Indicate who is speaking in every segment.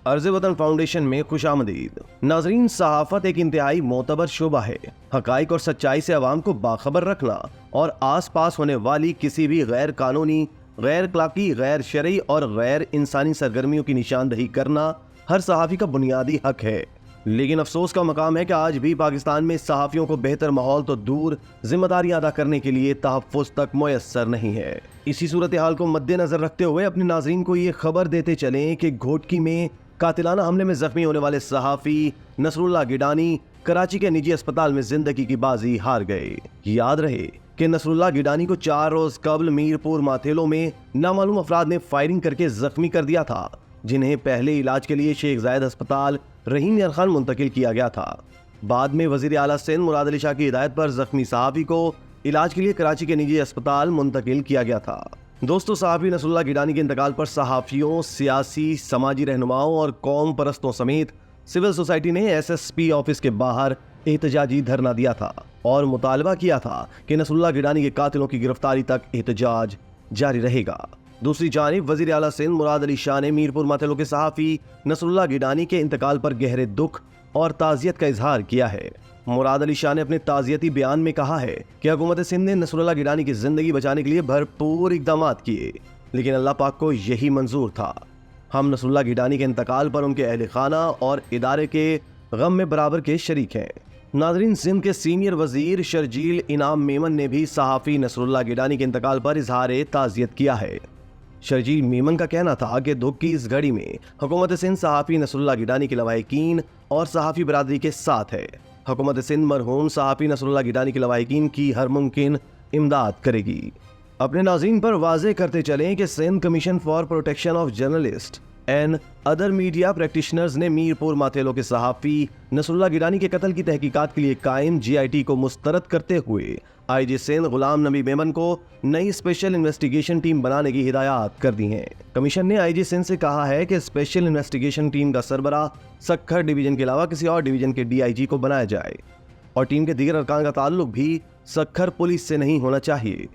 Speaker 1: अर्ज़ वतन फाउंडेशन में खुशामदीद। नाजरीन, सहाफत एक इंतहाई मोतबर शोबा है। हकाइक और सच्चाई से अवाम को बाखबर रखना और आस पास होने वाली किसी भी गैर कानूनी, गैर अखलाकी, गैर शरई और गैर इंसानी सरगर्मियों की निशानदही करना हर सहाफ़ी का बुनियादी हक है। लेकिन अफसोस का मकाम है कि आज भी पाकिस्तान में सहाफ़ियों को बेहतर माहौल तो दूर, जिम्मेदारियां अदा करने के लिए तहफ़्फ़ुज़ तक मुयस्सर नहीं है। इसी सूरत हाल को मद्देनजर रखते हुए अपने नाज़रीन को ये खबर देते चलें कि घोटकी में कातिलाना हमले में जख्मी होने वाले सहाफ़ी नसरुल्लाह गिडानी कराची के निजी अस्पताल में जिंदगी की बाजी हार गए। याद रहे कि नसरुल्लाह गिडानी को 4 रोज कबल मीरपुर माथेलो में नामालूम अफराद ने फायरिंग करके जख्मी कर दिया था, जिन्हें पहले इलाज के लिए शेख जायद अस्पताल रहीम यार खान मुंतकिल किया गया था। बाद में वजीर आला सिंध मुराद अली शाह की हिदायत पर जख्मी सहाफ़ी को इलाज के लिए कराची के निजी अस्पताल मुंतकिल किया गया था। दोस्तों, सहाफ़ी नसरुल्लाह गिडानी के इंतकाल पर सहाफ़ियों, सियासी, समाजी रहनुमाओं और कौम परस्तों समेत सिविल सोसाइटी ने SSP ऑफिस के बाहर एहतजाजी धरना दिया था और मुतालबा किया था कि नसरुल्लाह गिडानी के कातिलों की गिरफ्तारी तक एहतजाज जारी रहेगा। दूसरी जानिब वजीर आला सिंध मुराद अली शाह ने मीरपुर माथेलो के सहाफ़ी नसरुल्लाह गिडानी के इंतकाल पर गहरे दुख और ताज़ियत का इजहार किया है। मुराद अली शाह ने अपने ताज़ियती बयान में कहा है कि हुकूमत सिंध ने नसरुल्लाह गिडानी की जिंदगी बचाने के लिए भरपूर इक़दाम किए, लेकिन अल्लाह पाक को यही मंजूर था। हम नसरुल्लाह गिडानी के इंतकाल पर उनके अहल खाना और इदारे के गम में बराबर के शरीक हैं। नाज़रीन, सिंध के सीनियर वजीर शर्जील इनाम मेमन ने भी सहाफ़ी नसरुल्लाह गिडानी के इंतकाल पर इजहार ताज़ियत किया है। शर्जील मेमन का कहना था कि दुख की इस घड़ी में हुकूमत सिंध सहाफ़ी नसरुल्लाह गिडानी के लवाहिकीन और सहाफ़ी बरादरी के साथ है। हुकूमत सिंध मरहूम सहाफ़ी नसरुल्लाह गिडानी के लवाहिकीन की हर मुमकिन इमदाद करेगी। अपने नाज़रीन पर वाज़े करते चलें कि Sindh commission for protection of journalist and other media practitioners ने मीरपुर माथेलो के सहाफ़ी नसरुल्लाह गिडानी के कत्ल की तहकीकात के लिए कायम GIT को मुस्तरद करते हुए IG सिंध गुलाम नबी मेमन को नई स्पेशल इन्वेस्टिगेशन टीम बनाने की हिदायत कर दी हैं। कमीशन ने IG सिंध से कहा है कि स्पेशल इन्वेस्टिगेशन टीम का सरबराह सक्खर डिवीजन के अलावा किसी और डिवीजन के DIG को बनाया जाए और टीम के दीगर अरकान का ताल्लुक भी सक्खर पुलिस से नहीं होना चाहिए।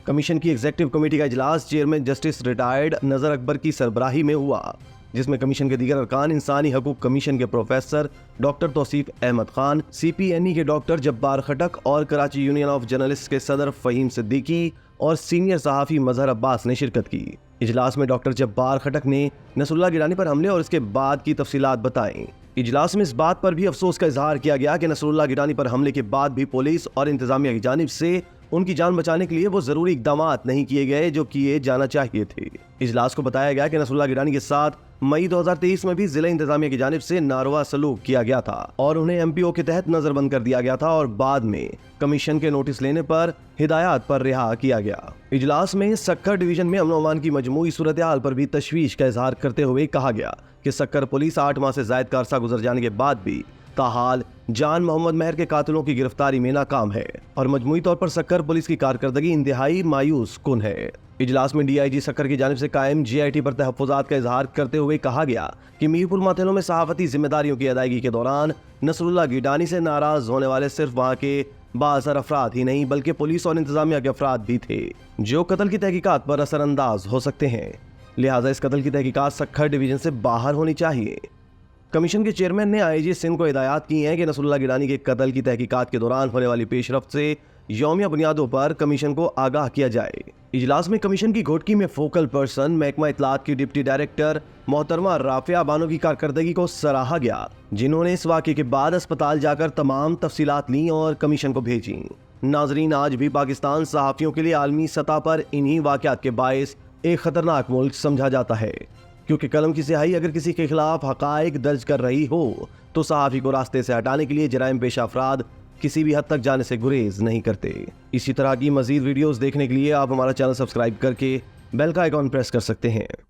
Speaker 1: कमीशन की एग्जीक्यूटिव कमेटी का इजलास चेयरमैन जस्टिस रिटायर्ड नजर अकबर की सरबराही में हुआ, जिसमें कमीशन के दीगर अरकान इंसानी हकूक कमीशन के professor doctor Tauseef Ahmed Khan, CPNE के डॉक्टर जब्बार खटक और कराची यूनियन ऑफ जर्नलिस्ट के सदर फ़हीम सिद्दीकी और सीनियर सहाफ़ी मजहर अब्बास ने शिरकत की। इजलास में डॉक्टर जब्बार खटक ने नसरुल्लाह गिडानी पर हमले और इसके बाद की तफसीलात बताईं। इजलास में इस बात पर भी अफसोस का इजहार किया गया कि नसरुल्लाह गिडानी पर हमले के बाद भी पुलिस और इंतजामिया की जानिब से उनकी जान बचाने के लिए वो जरूरी इकदाम नहीं किए गए जो किए जाना चाहिए थे। इजलास को बताया गया कि नसरुल्लाह गिडानी के साथ मई 2023 में भी जिला इंतजामिया की जानिब से नारवा सलूक किया गया था और उन्हें MPO के तहत नजरबंद कर दिया गया था और बाद में कमीशन के नोटिस लेने पर हिदायत पर रिहा किया गया। इजलास में सक्खर डिवीजन में अमन अमान की मजमूई सूरत हाल पर भी तशवीश का इजहार करते हुए कहा गया कि सक्खर पुलिस 8 माह से जायद का अरसा गुजर जाने के बाद भी ताहाल जान मोहम्मद महर के कातिलों की गिरफ्तारी में नाकाम है और मजमूई तौर पर सक्खर पुलिस की कारकर्दगी इंतहाई मायूस कुन है। इजलास में DIG सक्खर की जानिब से कायम GIT पर तहफ़्फ़ुज़ात का इजहार करते हुए कहा गया कि मीरपुर माथेलो में सहाफ़ती जिम्मेदारियों की अदायगी के दौरान नसरुल्लाह गिडानी से नाराज होने वाले सिर्फ वहाँ के बाअसर अफराद ही नहीं बल्कि पुलिस और इंतजामिया के अफराद भी थे जो कत्ल की तहकीकात पर असरअंदाज हो सकते हैं। लिहाजा इस कत्ल की तहकीकात सक्खर डिवीजन से बाहर होनी चाहिए। कमीशन के चेयरमैन ने IG सिंध को हिदायत की हैं कि नसरुल्लाह गिडानी के कत्ल की तहकीकात के दौरान होने वाली पेशरफ्त से यौमिया बुनियादों पर कमीशन को आगाह किया जाए। इजलास में कमीशन की घोटकी में फोकल पर्सन महकमा इत्तलात की डिप्टी डायरेक्टर मोहतरमा राफिया बानो की कारकर्दगी को सराहा गया, जिन्होंने इस वाक़े के बाद अस्पताल जाकर तमाम तफसीलात ली और कमीशन को भेजी। नाजरीन, आज भी पाकिस्तान सहाफ़ियों के लिए आलमी सतह पर इन्हीं वाक़यात के बायस एक खतरनाक मुल्क समझा जाता है, क्योंकि कलम की स्याही अगर किसी के खिलाफ हकायक दर्ज कर रही हो तो सहाफ़ी को रास्ते से हटाने के लिए जराइम पेशा अफराद किसी भी हद तक जाने से गुरेज नहीं करते। इसी तरह की मजीद वीडियोस देखने के लिए आप हमारा चैनल सब्सक्राइब करके बेल का आइकॉन प्रेस कर सकते हैं।